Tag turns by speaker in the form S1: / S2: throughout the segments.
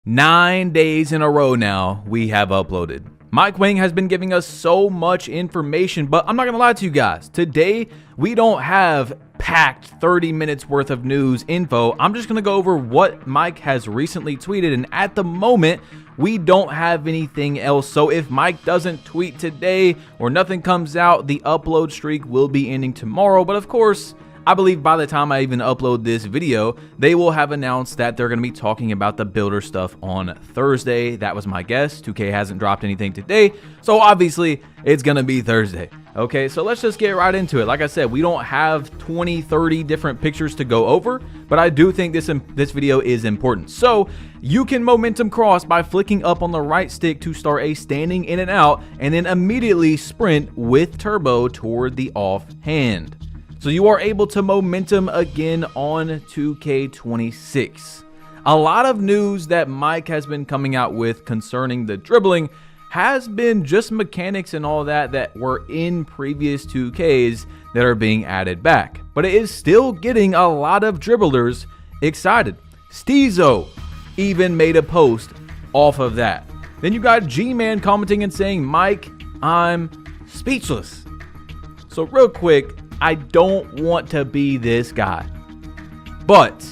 S1: 9 days in a row now we have uploaded. Mike Wang has been giving us so much information, but I'm not gonna lie to you guys. Today, we don't have packed 30 minutes worth of news info. I'm just gonna go over what Mike has recently tweeted, and at the moment, we don't have anything else. So if Mike doesn't tweet today or nothing comes out, the upload streak will be ending tomorrow. But of course, I believe by the time I even upload this video, they will have announced that they're going to be talking about the builder stuff on Thursday. That was my guess. 2K hasn't dropped anything today, so obviously it's going to be Thursday. Okay, so let's just get right into it. Like I said, we don't have 20, 30 different pictures to go over, but I do think this video is important. So you can momentum cross by flicking up on the right stick to start a standing in and out, and then immediately sprint with turbo toward the offhand. So you are able to momentum again on 2K26. A lot of news that Mike has been coming out with concerning the dribbling has been just mechanics and all that were in previous 2Ks that are being added back. But it is still getting a lot of dribblers excited. Steezo even made a post off of that. Then you got G-Man commenting and saying, "Mike, I'm speechless." So real quick, I don't want to be this guy, but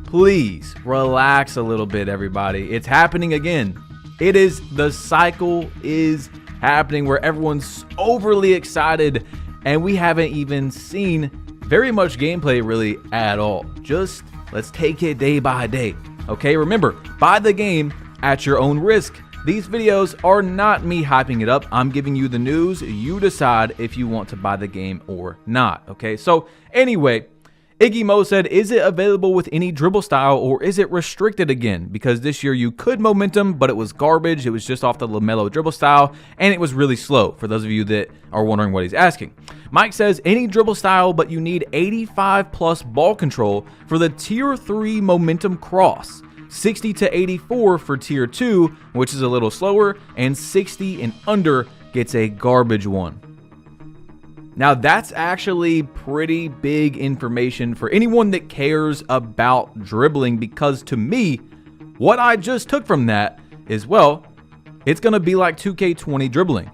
S1: please relax a little bit, everybody. It's happening again. The cycle is happening where everyone's overly excited and we haven't even seen very much gameplay really at all. Just let's take it day by day. Okay, remember, buy the game at your own risk. These videos are not me hyping it up. I'm giving you the news. You decide if you want to buy the game or not. Okay, so anyway, Iggy Mo said, "Is it available with any dribble style or is it restricted again? Because this year you could momentum, but it was garbage. It was just off the LaMelo dribble style and it was really slow," for those of you that are wondering what he's asking. Mike says, "Any dribble style, but you need 85 plus ball control for the tier 3 momentum cross. 60 to 84 for tier 2, which is a little slower, and 60 and under gets a garbage one." Now that's actually pretty big information for anyone that cares about dribbling, because to me, what I just took from that is, well, it's going to be like 2K20 dribbling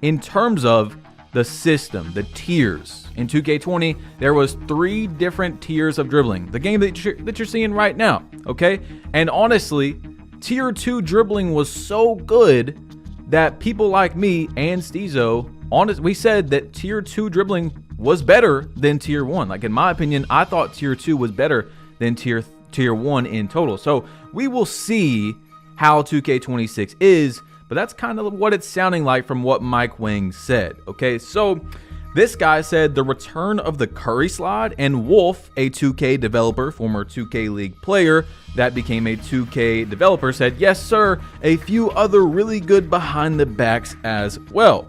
S1: in terms of the system, the tiers. In 2K20, there was 3 different tiers of dribbling. The game that you're seeing right now, okay? And honestly, tier 2 dribbling was so good that people like me and Steezo, we said that tier 2 dribbling was better than tier 1. Like, in my opinion, I thought tier 2 was better than tier 1 in total. So we will see how 2K26 is, but that's kind of what it's sounding like from what Mike Wang said. Okay, so this guy said the return of the Curry slide, and Wolf, a 2K developer, former 2K League player that became a 2K developer, said, "Yes, sir, a few other really good behind the backs as well."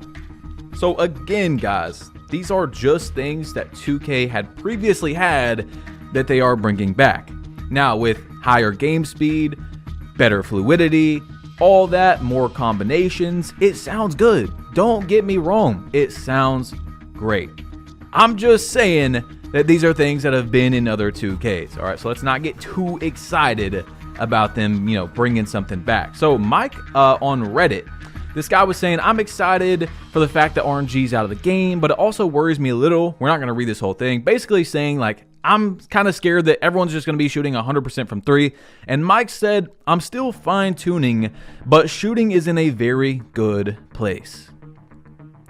S1: So again, guys, these are just things that 2K had previously had that they are bringing back. Now with higher game speed, better fluidity, all that, more combinations, it sounds good. Don't get me wrong, it sounds great. I'm just saying that these are things that have been in other 2Ks. All right, so let's not get too excited about them, bringing something back. So Mike on Reddit, this guy was saying, "I'm excited for the fact that RNG's out of the game, but it also worries me a little." We're not going to read this whole thing. Basically saying, like, I'm kind of scared that everyone's just going to be shooting 100% from 3. And Mike said, "I'm still fine-tuning, but shooting is in a very good place."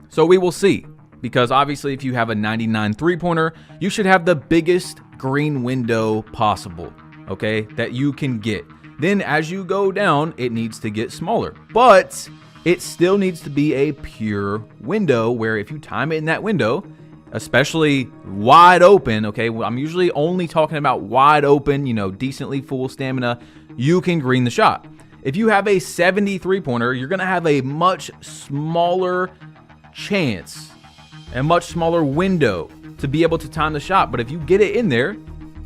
S1: So we will see. Because obviously if you have a 99 three-pointer, you should have the biggest green window possible, okay, that you can get. Then as you go down, it needs to get smaller. But it still needs to be a pure window where if you time it in that window, especially wide open, okay, I'm usually only talking about wide open, decently full stamina, you can green the shot. If you have a 70 three-pointer, you're going to have a much smaller chance, a much smaller window to be able to time the shot. But if you get it in there,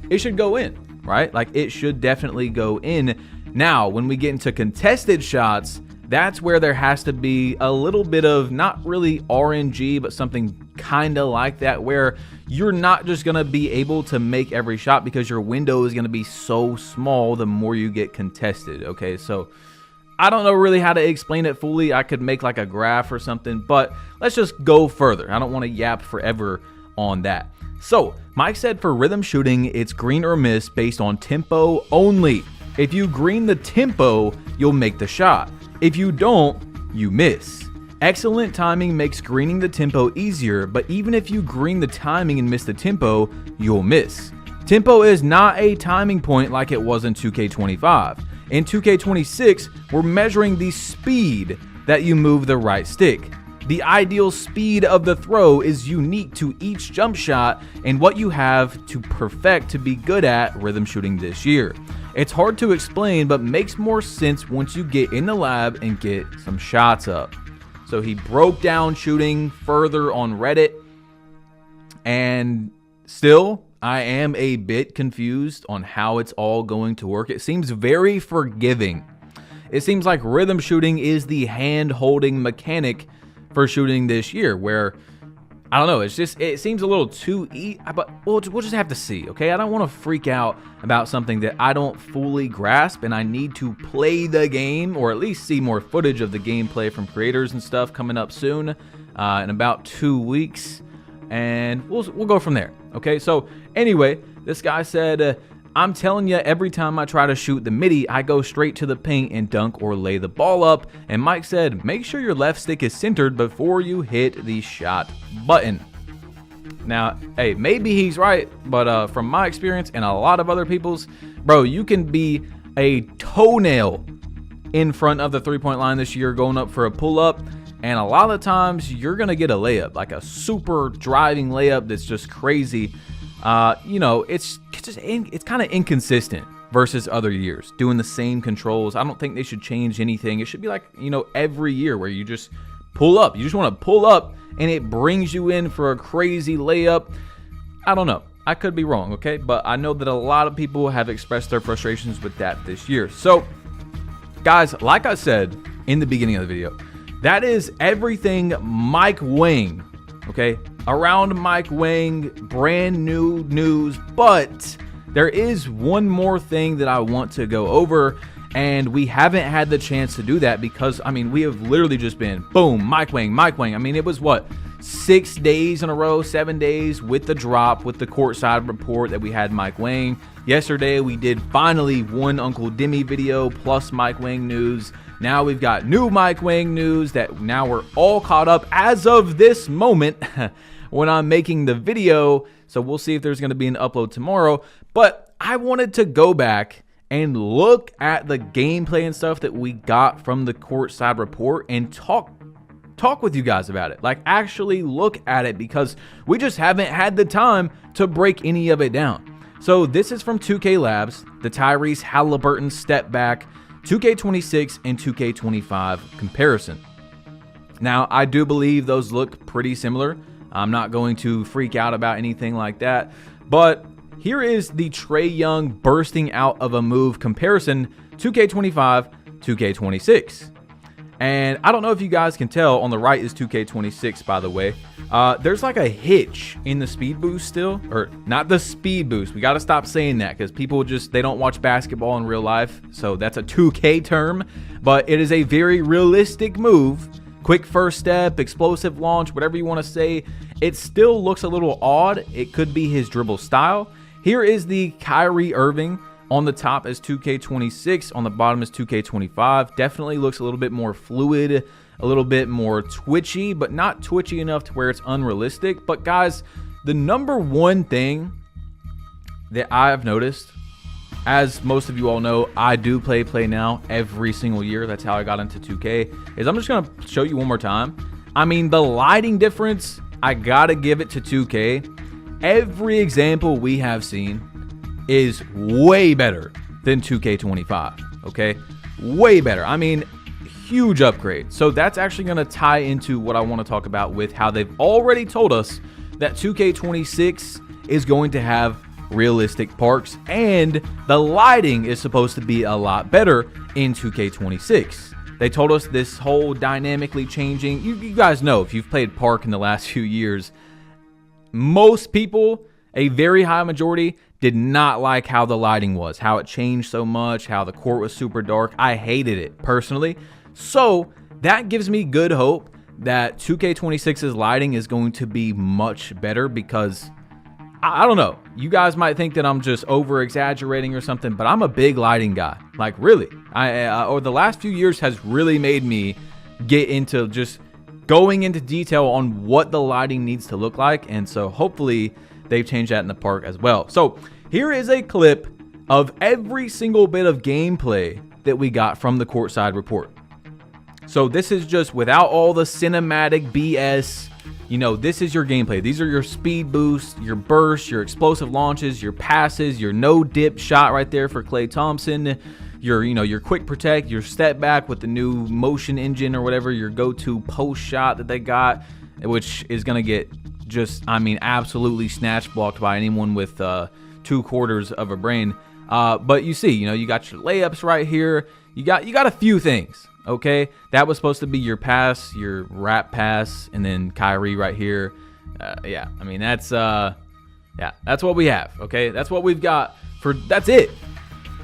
S1: it should go in, right? Like, it should definitely go in. Now, when we get into contested shots, that's where there has to be a little bit of, not really RNG, but something kind of like that, where you're not just going to be able to make every shot because your window is going to be so small the more you get contested, okay? So I don't know really how to explain it fully. I could make like a graph or something, but let's just go further. I don't want to yap forever on that. So Mike said for rhythm shooting, it's green or miss based on tempo only. If you green the tempo, you'll make the shot. If you don't, you miss. Excellent timing makes greening the tempo easier, but even if you green the timing and miss the tempo, you'll miss. Tempo is not a timing point like it was in 2K25. In 2K26, we're measuring the speed that you move the right stick. The ideal speed of the throw is unique to each jump shot and what you have to perfect to be good at rhythm shooting this year. It's hard to explain, but makes more sense once you get in the lab and get some shots up. So he broke down shooting further on Reddit, and still, I am a bit confused on how it's all going to work. It seems very forgiving. It seems like rhythm shooting is the hand-holding mechanic for shooting this year, where, I don't know, it seems a little too easy, but we'll just have to see, okay? I don't want to freak out about something that I don't fully grasp, and I need to play the game, or at least see more footage of the gameplay from creators and stuff coming up soon, in about 2 weeks, and we'll go from there, okay? So anyway, this guy said, I'm telling you, every time I try to shoot the midi, I go straight to the paint and dunk or lay the ball up. And Mike said, make sure your left stick is centered before you hit the shot button. Now, hey, maybe he's right, but from my experience and a lot of other people's, bro, you can be a toenail in front of the three-point line this year going up for a pull-up, and a lot of the times you're going to get a layup, like a super driving layup that's just crazy. You know, it's kind of inconsistent versus other years doing the same controls. I don't think they should change anything. It should be like, you know, every year where you just pull up. You just want to pull up and it brings you in for a crazy layup. I don't know. I could be wrong, okay? But I know that a lot of people have expressed their frustrations with that this year. So, guys, like I said in the beginning of the video, that is everything Mike Wang, okay? Around Mike Wang, brand new news, but there is one more thing that I want to go over, and we haven't had the chance to do that because, I mean, we have literally just been, boom, Mike Wang, Mike Wang. I mean, it was what, 6 days in a row, 7 days with the drop, with the Courtside report that we had Mike Wang. Yesterday, we did finally one Uncle Demi video plus Mike Wang news. Now we've got new Mike Wang news that now we're all caught up as of this moment when I'm making the video. So we'll see if there's going to be an upload tomorrow. But I wanted to go back and look at the gameplay and stuff that we got from the Courtside report and talk with you guys about it. Like, actually look at it because we just haven't had the time to break any of it down. So this is from 2K Labs, the Tyrese Halliburton step back, 2K26 and 2K25 comparison. Now, I do believe those look pretty similar. I'm not going to freak out about anything like that. But here is the Trae Young bursting out of a move comparison, 2K25, 2K26. And I don't know if you guys can tell, on the right is 2K26, by the way. There's like a hitch in the speed boost still, or not the speed boost. We got to stop saying that because people they don't watch basketball in real life. So that's a 2K term, but it is a very realistic move. Quick first step, explosive launch, whatever you want to say. It still looks a little odd. It could be his dribble style. Here is the Kyrie Irving. On the top is 2K26, on the bottom is 2K25. Definitely looks a little bit more fluid, a little bit more twitchy, but not twitchy enough to where it's unrealistic. But guys, the number one thing that I've noticed, as most of you all know, I do play now every single year. That's how I got into 2K, is I'm just going to show you one more time. I mean, the lighting difference, I got to give it to 2K. Every example we have seen is way better than 2K25, okay? Way better. I mean, huge upgrade. So that's actually going to tie into what I want to talk about with how they've already told us that 2K26 is going to have realistic parks and the lighting is supposed to be a lot better in 2K26. They told us this whole dynamically changing, you guys know if you've played park in the last few years, most people, a very high majority, did not like how the lighting was, how it changed so much, how the court was super dark. I hated it personally. So that gives me good hope that 2K26's lighting is going to be much better, because I don't know, you guys might think that I'm just over exaggerating or something, but I'm a big lighting guy. Like, really, over the last few years has really made me get into just going into detail on what the lighting needs to look like. And so hopefully they've changed that in the park as well. So here is a clip of every single bit of gameplay that we got from the Courtside report. So this is just without all the cinematic BS. You know, this is your gameplay. These are your speed boosts, your bursts, your explosive launches, your passes, your no dip shot right there for Klay Thompson, your quick protect, your step back with the new motion engine or whatever, your go-to post shot that they got, which is going to get just, absolutely snatch blocked by anyone with 2/4 of a brain. But you see, you got your layups right here. You got a few things. Okay, that was supposed to be your pass, your wrap pass, and then Kyrie right here. That's what we have. Okay, that's what we've got that's it.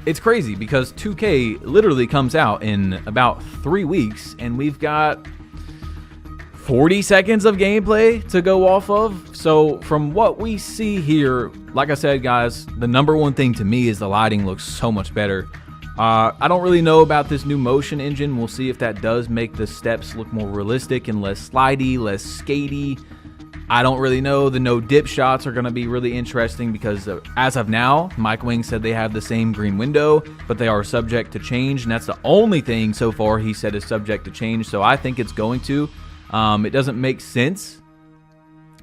S1: It's crazy because 2K literally comes out in about 3 weeks, and we've got 40 seconds of gameplay to go off of. So from what we see here, like I said, guys, the number one thing to me is the lighting looks so much better. I don't really know about this new motion engine. We'll see if that does make the steps look more realistic and less slidey, less skatey. I don't really know. The no dip shots are going to be really interesting because as of now, Mike Wing said they have the same green window, but they are subject to change. And that's the only thing so far he said is subject to change. So I think it's going to. It doesn't make sense.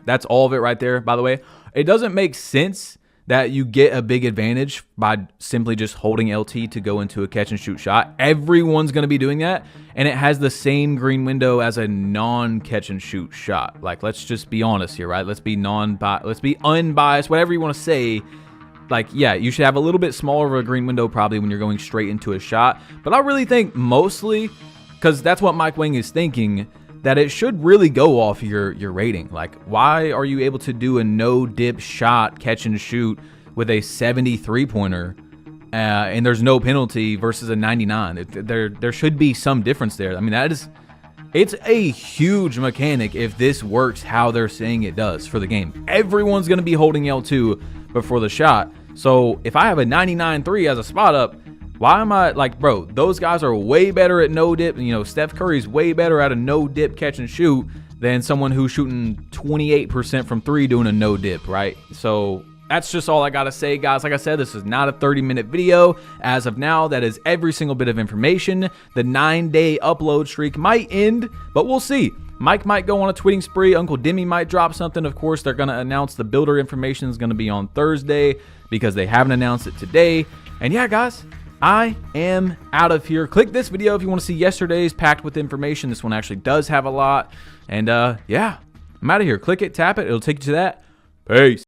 S1: That's all of it right there, by the way. It doesn't make sense that you get a big advantage by simply just holding LT to go into a catch and shoot shot. Everyone's going to be doing that, and it has the same green window as a non-catch and shoot shot. Like, let's just be honest here, right? Let's be unbiased, whatever you want to say. Like, yeah, you should have a little bit smaller of a green window probably when you're going straight into a shot. But I really think mostly, because that's what Mike Wing is thinking, that it should really go off your rating. Like, why are you able to do a no dip shot catch and shoot with a 73 pointer and there's no penalty versus a 99? There should be some difference there. It's a huge mechanic if this works how they're saying it does for the game. Everyone's going to be holding L2 before the shot. So if I have a 99-3 as a spot up, why am I like, bro, those guys are way better at no dip. Steph Curry's way better at a no dip catch and shoot than someone who's shooting 28% from 3 doing a no dip, right? So that's just all I got to say, guys. Like I said, this is not a 30-minute video. As of now, that is every single bit of information. The 9-day upload streak might end, but we'll see. Mike might go on a tweeting spree. Uncle Demi might drop something. Of course, they're going to announce the builder information is going to be on Thursday because they haven't announced it today. And yeah, guys, I am out of here. Click this video if you want to see yesterday's packed with information. This one actually does have a lot. And yeah, I'm out of here. Click it, tap it. It'll take you to that. Peace.